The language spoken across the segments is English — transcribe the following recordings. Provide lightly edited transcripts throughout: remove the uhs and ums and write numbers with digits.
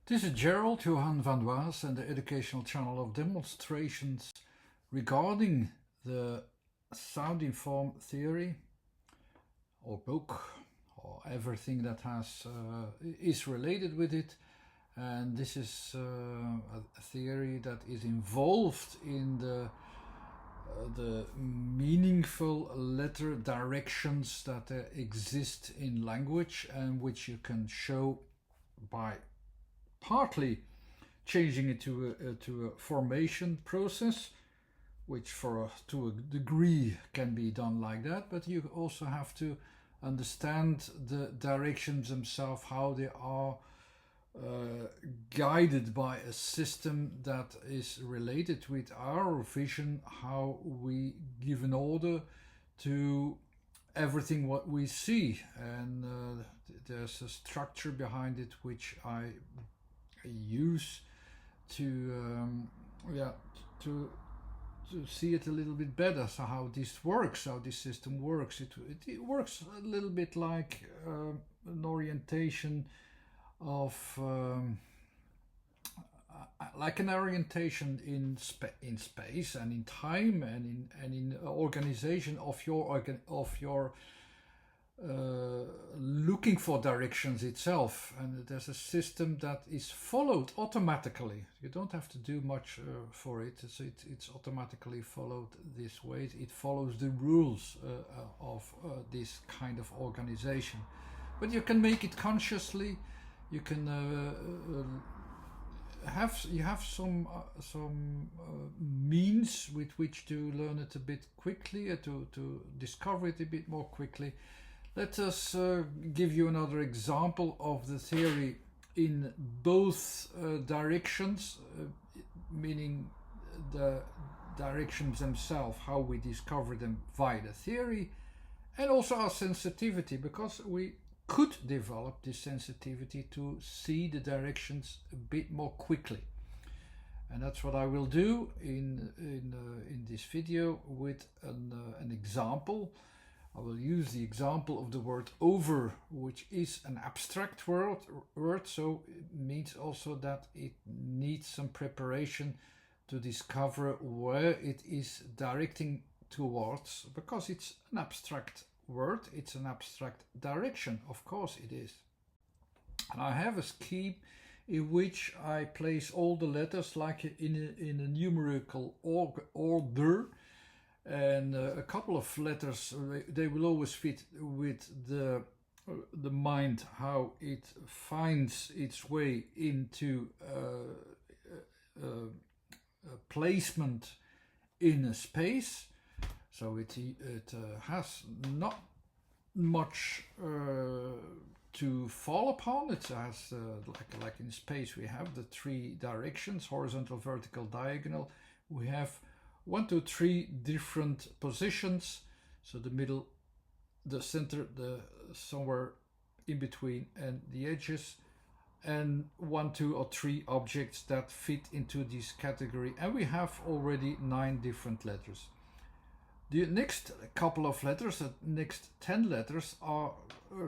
This is Gerald Johan van Waas and the educational channel of demonstrations regarding the sounding form theory or book or everything that is related with it. And this is a theory that is involved in the meaningful letter directions that exist in language and which you can show by partly changing it to a formation process, which to a degree can be done like that, but you also have to understand the directions themselves, how they are guided by a system that is related with our vision, how we give an order to everything what we see, and there's a structure behind it which I use to see it a little bit better. So how this works, how this system works, it works a little bit like an orientation of like an orientation in space and in time and in organization of your looking for directions itself. And there's a system that is followed automatically. You don't have to do much for it. So it's automatically followed this way. It follows the rules of this kind of organization. But you can make it consciously. You can have some means with which to learn it a bit quickly, to discover it a bit more quickly. Let us give you another example of the theory in both directions, meaning the directions themselves, how we discover them via the theory, and also our sensitivity, because we could develop this sensitivity to see the directions a bit more quickly. And that's what I will do in this video with an example. I will use the example of the word over, which is an abstract word, so it means also that it needs some preparation to discover where it is directing towards, because it's an abstract word, it's an abstract direction, of course it is. And I have a scheme in which I place all the letters like in a numerical order, and a couple of letters, they will always fit with the mind, how it finds its way into a placement in a space. So it has not much to fall upon. It has like in space we have the three directions: horizontal, vertical, diagonal. We have 1, 2, 3 different positions. So the middle, the center, the somewhere in between, and the edges, and 1, 2, or 3 objects that fit into this category. And we have already 9 different letters. The next couple of letters, the next 10 letters, are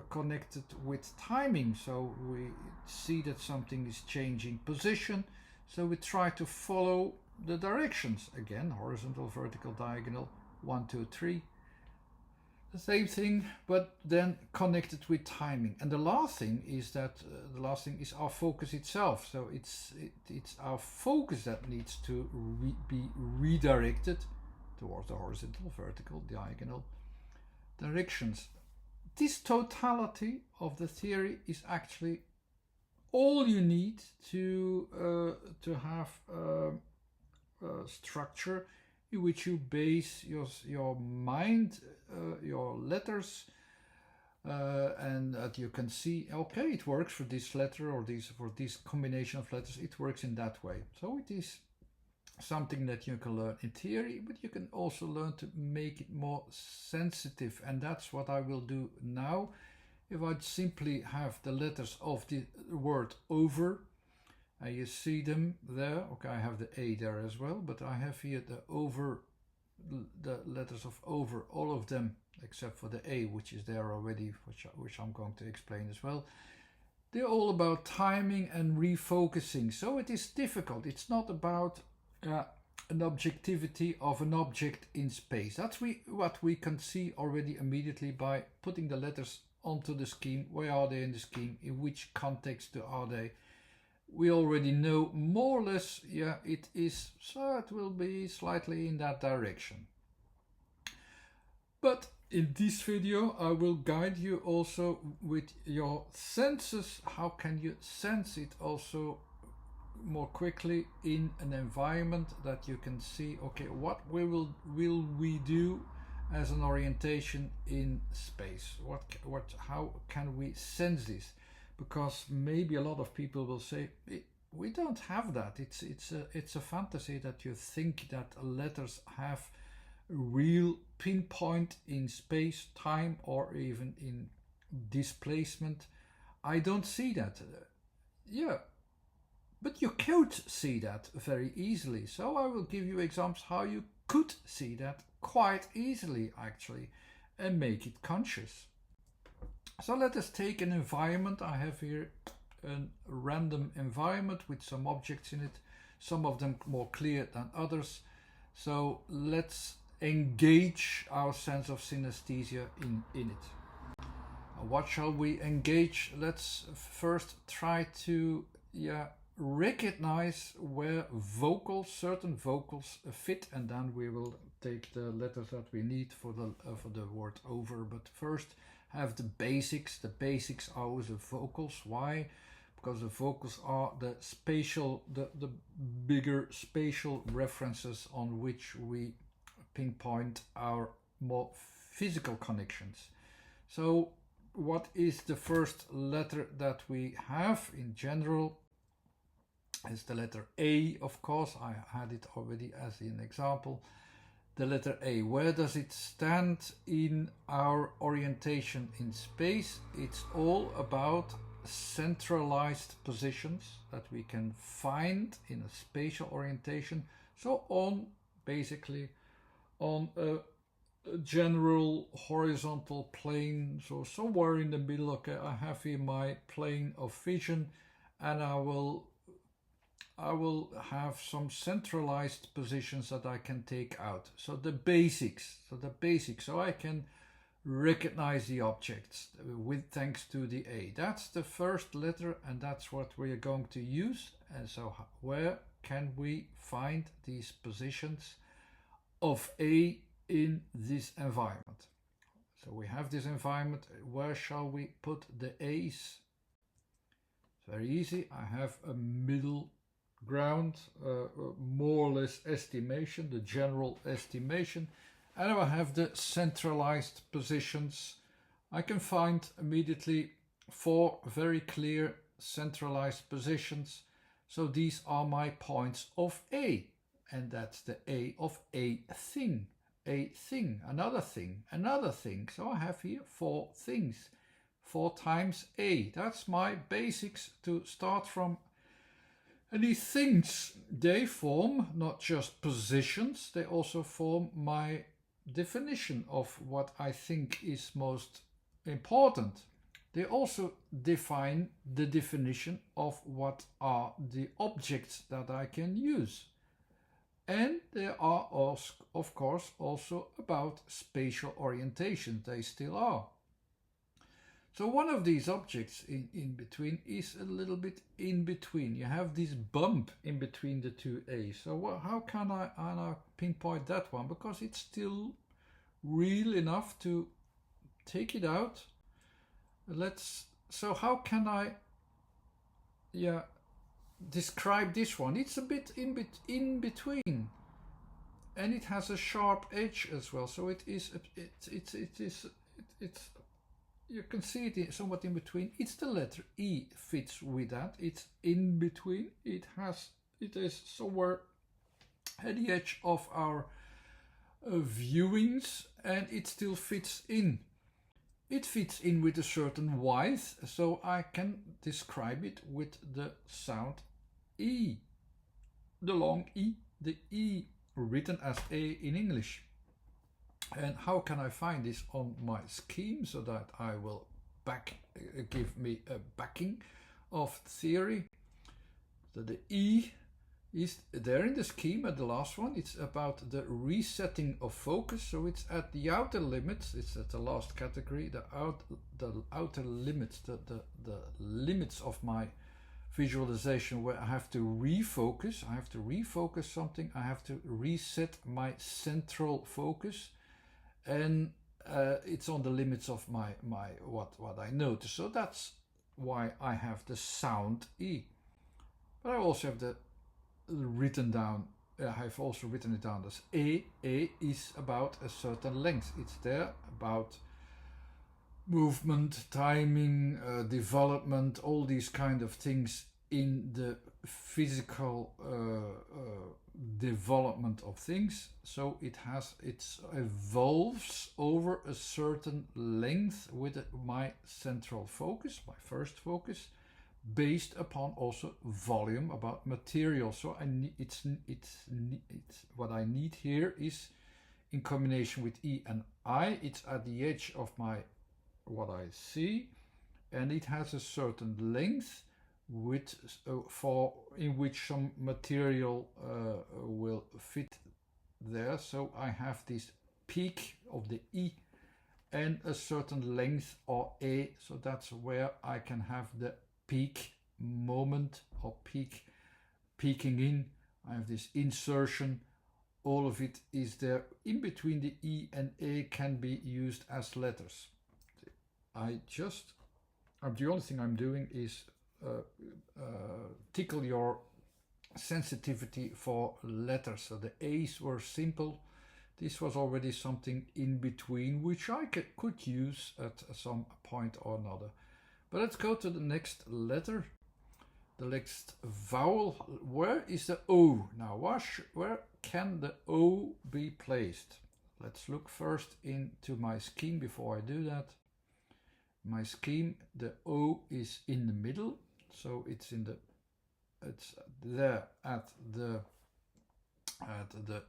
connected with timing. So we see that something is changing position. So we try to follow the directions again: horizontal, vertical, diagonal, 1, 2, 3. The same thing, but then connected with timing. And the last thing is our focus itself. So it's our focus that needs to be redirected towards the horizontal, vertical, diagonal directions. This totality of the theory is actually all you need to have structure in which you base your mind, your letters, and that you can see, okay, it works for this letter or for this combination of letters, it works in that way. So it is something that you can learn in theory, but you can also learn to make it more sensitive, and that's what I will do now. If I simply have the letters of the word over, and you see them there. Okay, I have the A there as well, but I have here the over, the letters of over, all of them except for the A, which is there already, which I'm going to explain as well. they're all about timing and refocusing. So it is difficult. It's not about an objectivity of an object in space. That's what we can see already immediately by putting the letters onto the scheme. Where are they in the scheme? In which context are they? We already know more or less, yeah, it is, so it will be slightly in that direction. But in this video, I will guide you also with your senses. How can you sense it also more quickly in an environment that you can see, okay, what will we do as an orientation in space? How can we sense this? Because maybe a lot of people will say, we don't have that. It's a fantasy that you think that letters have a real pinpoint in space, time, or even in displacement. I don't see that. Yeah, but you could see that very easily. So I will give you examples how you could see that quite easily actually and make it conscious. So let us take an environment. I have here a random environment with some objects in it, some of them more clear than others. So let's engage our sense of synesthesia in it. What shall we engage? Let's first try to recognize where certain vocals fit, and then we will take the letters that we need for the word over. But first, have the basics. The basics are always the vocals. Why? Because the vocals are the bigger spatial references on which we pinpoint our more physical connections. So what is the first letter that we have in general? Is the letter A, of course. I had it already as an example. The letter A, where does it stand in our orientation in space? It's all about centralized positions that we can find in a spatial orientation. So basically on a general horizontal plane, so somewhere in the middle. Okay, I have here my plane of vision, and I will have some centralized positions that I can take out. So the basics, so I can recognize the objects thanks to the A. That's the first letter, and that's what we are going to use. And so where can we find these positions of A in this environment? So we have this environment. Where shall we put the A's? Very easy. I have a middle ground, more or less estimation, the general estimation, and I have the centralized positions. I can find immediately 4 very clear centralized positions. So these are my points of A, and that's the A of a thing, another thing, another thing. So I have here 4 things, 4 times A. That's my basics to start from. And these things, they form not just positions, they also form my definition of what I think is most important. They also define the definition of what are the objects that I can use. And they are, of course, also about spatial orientation. They still are. So one of these objects in between is a little bit in between. You have this bump in between the 2 A's. So how can I pinpoint that one? Because it's still real enough to take it out. So how can I describe this one? It's a bit in between. And it has a sharp edge as well. So it's you can see it somewhat in between. It's the letter E fits with that. It's in between. It is somewhere at the edge of our viewings, and it still fits in. It fits in with a certain width, so I can describe it with the sound E. The long E, the E written as A in English. And how can I find this on my scheme so that I will give me a backing? of theory. So the E is there in the scheme at the last one. It's about the resetting of focus. So it's at the outer limits. It's at the last category, the outer limits, the limits of my visualization, where I have to refocus. I have to refocus something. I have to reset my central focus, and it's on the limits of my what I notice. So that's why I have the sound E. But I also have the written down. I've also written it down as A. A is about a certain length. It's there about movement, timing, development, all these kind of things in the physical development of things. So it evolves over a certain length with my central focus, my first focus, based upon also volume, about material. So it's what I need here is, in combination with E and I, it's at the edge of my what I see, and it has a certain length with in which some material will fit there. So I have this peak of the E and a certain length or A. So that's where I can have the peak moment or peaking in. I have this insertion. All of it is there in between. The E and A can be used as letters. The only thing I'm doing is tickle your sensitivity for letters. So the A's were simple. This was already something in between, which I could use at some point or another. But let's go to the next letter, the next vowel. Where is the O? Now, where can the O be placed? Let's look first into my scheme before I do that. My scheme, the O is in the middle, so it's there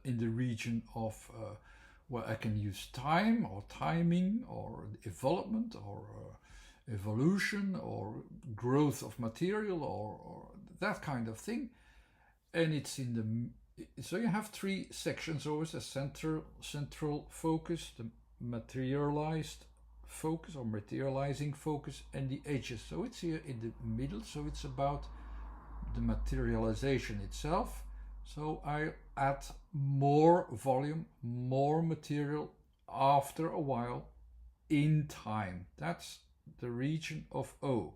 in the region of where I can use time or timing or development or evolution or growth of material or that kind of thing. And it's in the, so you have three sections always: a central focus, the materialized focus or materializing focus, and the edges. So it's here in the middle, so it's about the materialization itself. So I add more volume, more material after a while in time. That's the region of O.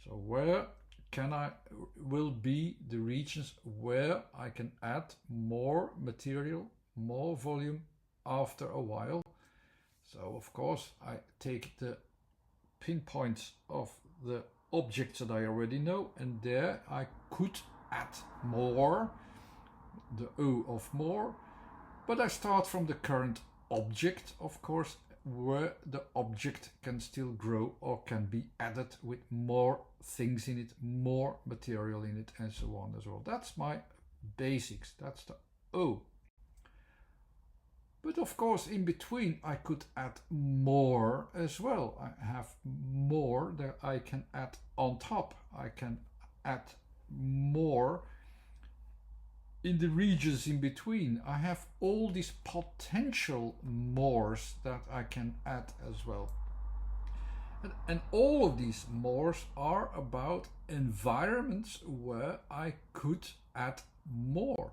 So where will be the regions where I can add more material, more volume after a while. So of course I take the pinpoints of the objects that I already know, and there I could add more, the O of more, but I start from the current object, of course, where the object can still grow or can be added with more things in it, more material in it, and so on as well. That's my basics, that's the O. But of course, in between, I could add more as well. I have more that I can add on top. I can add more in the regions in between. I have all these potential mores that I can add as well. And all of these mores are about environments where I could add more.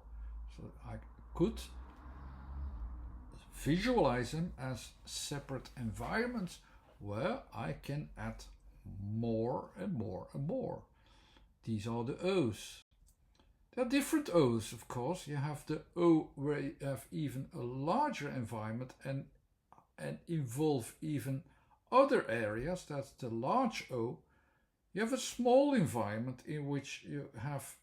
So I could visualize them as separate environments where I can add more and more and more. These are the O's. There are different O's, of course. You have the O where you have even a larger environment and involve even other areas. That's the large O. You have a small environment in which you have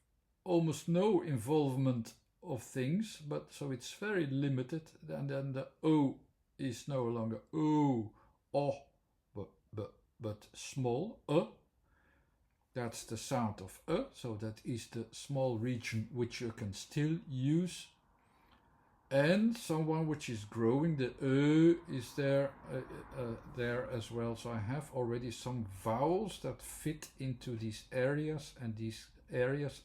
almost no involvement of things, but so it's very limited, and then the O is no longer O, but small, That's the sound of so that is the small region which you can still use. and someone which is growing. The is there as well. So I have already some vowels that fit into these areas, and these areas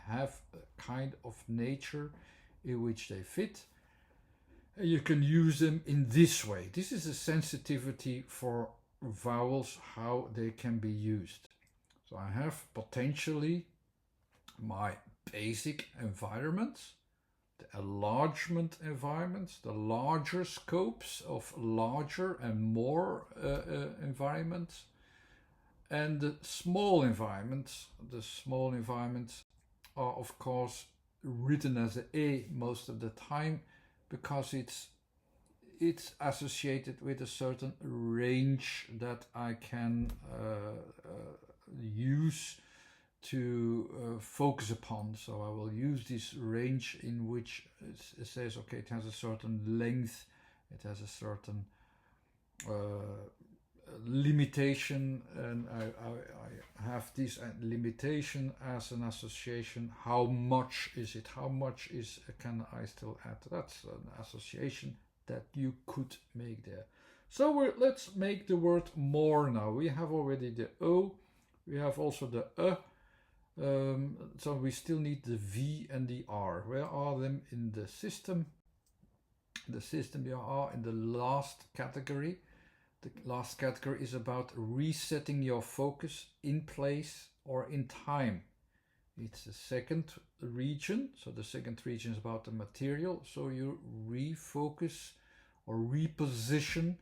have a kind of nature in which they fit. And you can use them in this way. This is a sensitivity for vowels, how they can be used. So I have potentially my basic environments, the enlargement environments, the larger scopes of larger and more environments, and the small environments. The small environments are of course written as a most of the time, because it's associated with a certain range that I can use to focus upon. So I will use this range in which it says, okay, it has a certain length, it has a certain limitation, and I have this limitation as an association. How much is it? How much can I still add? That's an association that you could make there. So let's make the word more now. We have already the O, we have also the so we still need the V and the R. Where are them in the system? The system, they are in the last category. The last category is about resetting your focus in place or in time. It's the second region. So the second region is about the material. So you refocus or reposition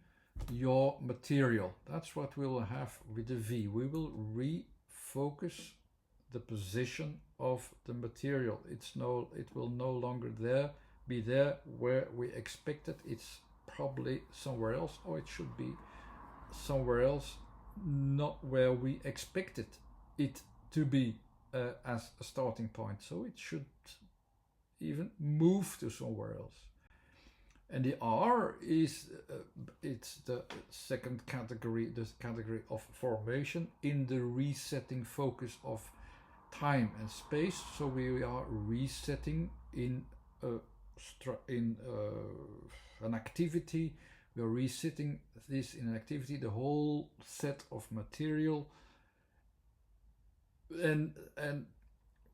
your material. That's what we will have with the V. We will refocus the position of the material. It will no longer be there where we expect it. It's probably somewhere else, or it should be somewhere else, not where we expected it to be as a starting point. So it should even move to somewhere else. And the R is it's the second category, the category of formation in the resetting focus of time and space. So we are resetting in an activity. We are resetting this in an activity, the whole set of material, and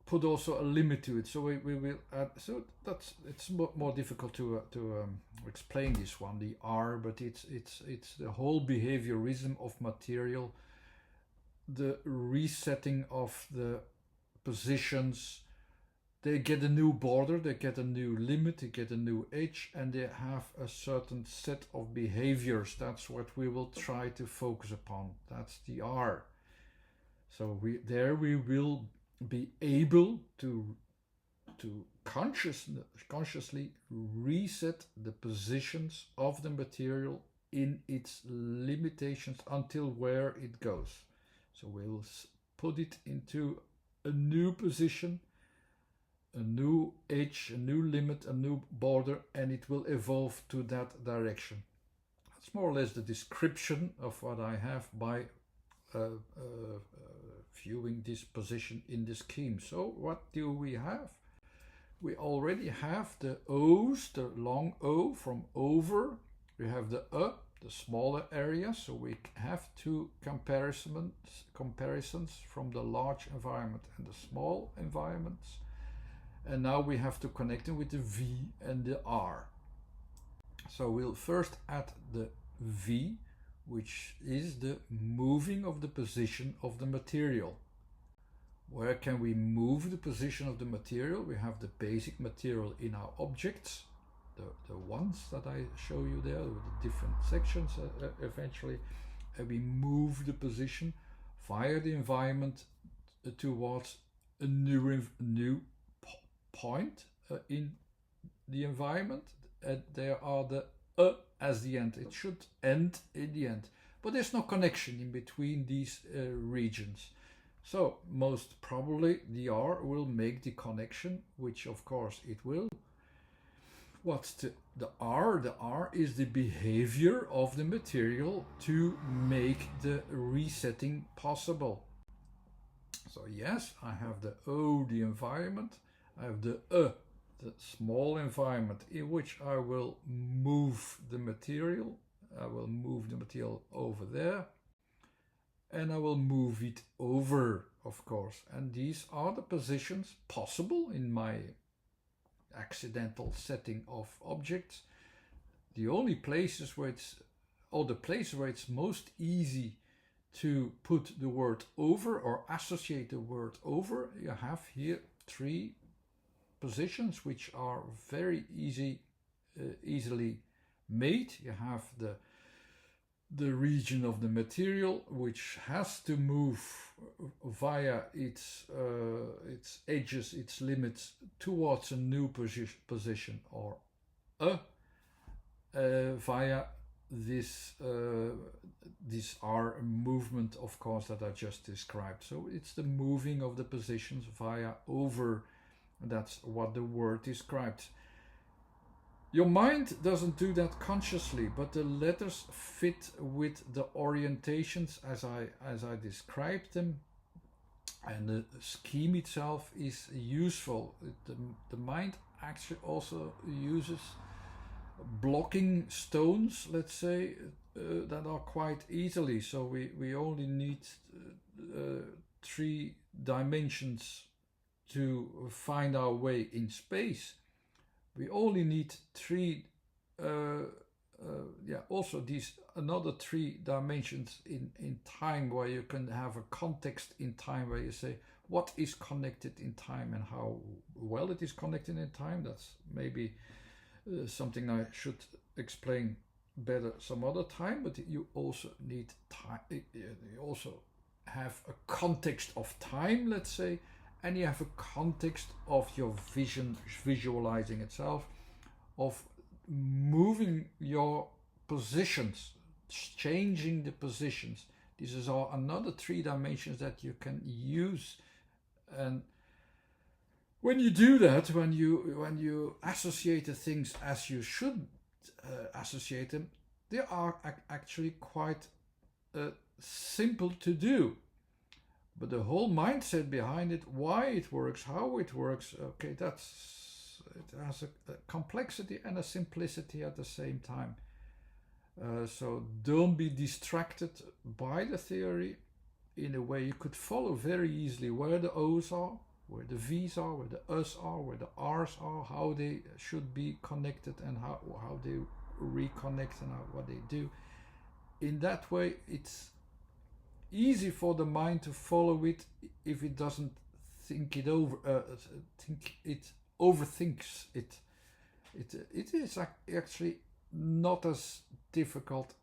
put also a limit to it. So we will add. So it's more difficult to explain this one, the R, but it's the whole behaviorism of material, the resetting of the positions. They get a new border, they get a new limit, they get a new edge, and they have a certain set of behaviors. That's what we will try to focus upon. That's the R. So we will be able to consciously reset the positions of the material in its limitations until where it goes. So we'll put it into a new position, a new edge, a new limit, a new border, and it will evolve to that direction. That's more or less the description of what I have by viewing this position in the scheme. So what do we have? We already have the O's, the long O from over. We have the smaller area. So we have two comparisons from the large environment and the small environments. And now we have to connect them with the V and the R. So we'll first add the V, which is the moving of the position of the material. Where can we move the position of the material? We have the basic material in our objects, the ones that I show you there with the different sections eventually. And we move the position via the environment towards a new point in the environment. And there are the as the end. It should end in the end. But there's no connection in between these regions. So most probably the R will make the connection, which of course it will. What's the R? The R is the behavior of the material to make the resetting possible. So yes, I have the O, the environment. I have the the small environment in which I will move the material. I will move the material over there, and I will move it over, of course. And these are the positions possible in my accidental setting of objects. The only places where the places where it's most easy to put the word over or associate the word over, you have here 3 positions which are very easily made. You have the region of the material, which has to move via its edges, its limits, towards a new position, or via this R movement, of course, that I just described. So it's the moving of the positions via over. That's what the word describes. Your mind doesn't do that consciously, but the letters fit with the orientations as I described them, and the scheme itself is useful. The mind actually also uses blocking stones, let's say, that are quite easily. So we only need 3 dimensions to find our way in space. We only need 3, also these another 3 dimensions in time, where you can have a context in time, where you say what is connected in time and how well it is connected in time. That's maybe something I should explain better some other time, but you also need time. You also have a context of time, let's say, and you have a context of your vision, visualizing itself, of moving your positions, changing the positions. These are another 3 dimensions that you can use. And when you do that, when you associate the things as you should associate them, they are actually quite simple to do. But the whole mindset behind it, why it works, how it works, okay, it has a complexity and a simplicity at the same time. So don't be distracted by the theory. In a way, you could follow very easily where the O's are, where the V's are, where the U's are, where the R's are, how they should be connected, and how they reconnect, and what they do. In that way, it's easy for the mind to follow it if it doesn't think it over, overthinks it. It is actually not as difficult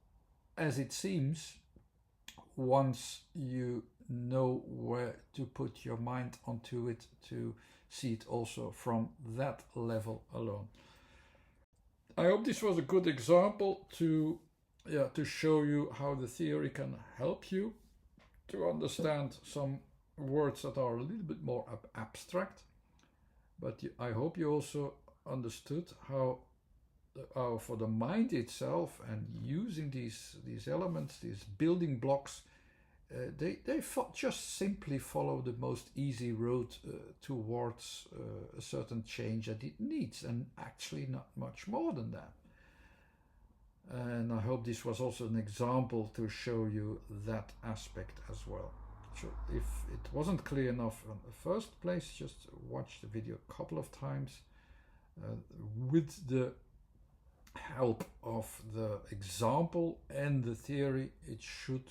as it seems once you know where to put your mind onto it, to see it also from that level alone. I hope this was a good example to show you how the theory can help you to understand some words that are a little bit more abstract. But I hope you also understood how for the mind itself, and using these elements, these building blocks, they just simply follow the most easy road towards a certain change that it needs, and actually not much more than that. And I hope this was also an example to show you that aspect as well. So if it wasn't clear enough in the first place, just watch the video a couple of times. With the help of the example and the theory, it should,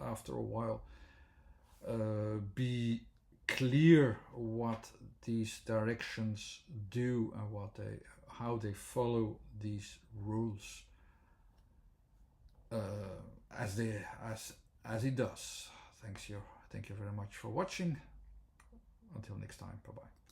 after a while, be clear what these directions do and how they follow these rules. As it does. Thank you very much for watching. Until next time, bye bye.